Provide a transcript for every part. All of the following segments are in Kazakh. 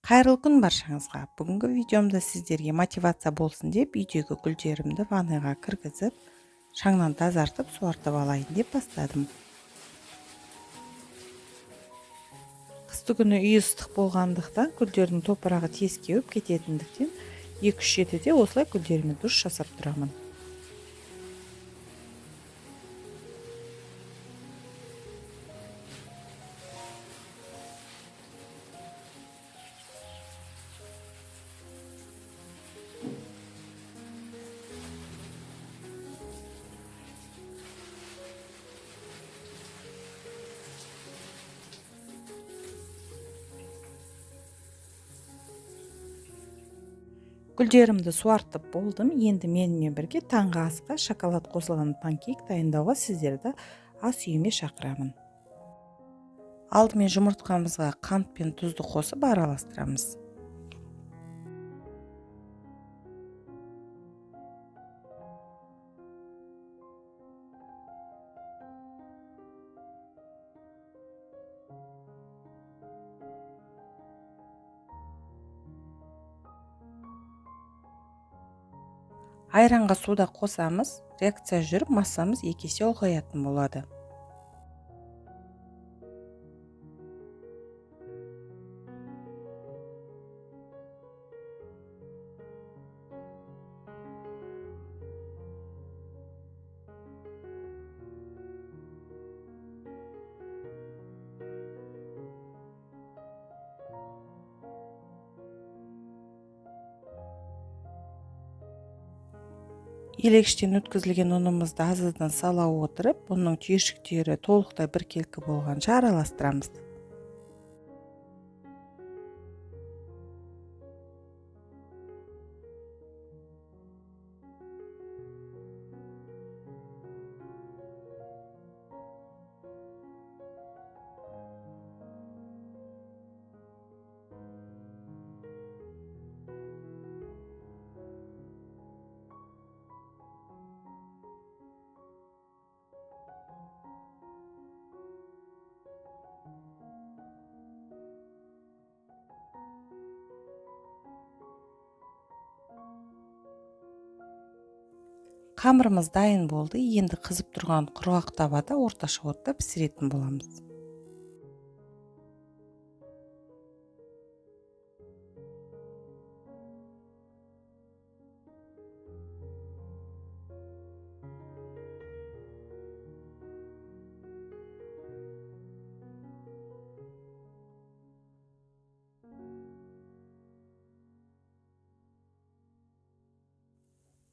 Қайырлы күн баршаңызға. Бүгінгі видеомда сіздерге мотивация болсын деп үйдегі гүлдерімді ваннаға кіргізіп, шаңнан тазартып, суартып алайын деп бастадым. Қысты күні үй ыстық болғандықтан гүлдердің топырағы тез кеуіп кететіндіктен 2-3 жетіде осылай гүлдеріме душ жасап тұрамын. Гүлдерімді суартып болдым. Енді менімен бірге таңғы асқа шоколад қосылған панкейк дайындауға сіздерді ас үйіме шақырамын. Алдымен жұмыртқамызға қант пен тұзды қосып араластырамыз. Айранға суда қосамыз, реакция жүріп массамыз 2 есе ұлғаятын болады. Елегіштен өткізілген ұнымызды азыдан сала отырып, оның түйіршіктері толықтай біркелкі болғанша араластырамыз. Қамырымыз дайын болды. Енді қызып тұрған құрғақ табада орташа отта пісіретін боламыз.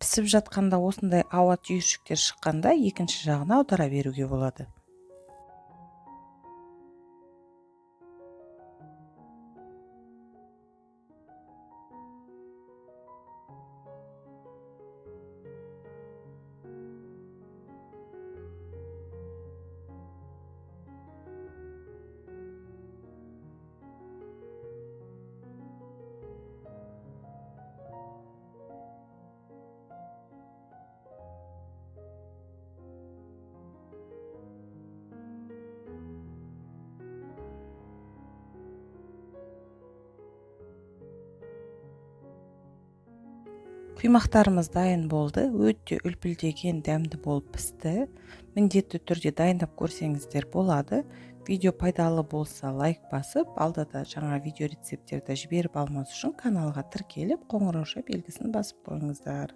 Пісіп жатқанда осындай ауа түйіршіктер шыққанда екінші жағына аудара беруге болады. Құймақтарымыз дайын болды. Өте үлпілдеген дәмді болып пісті. Міндетті түрде дайындап көрсеңіздер болады. Видео пайдалы болса лайк басып, алдыда жаңа видео рецепттерді жіберіп алмас үшін каналға тіркеліп, қоңырауша белгісін басып қойыңыздар.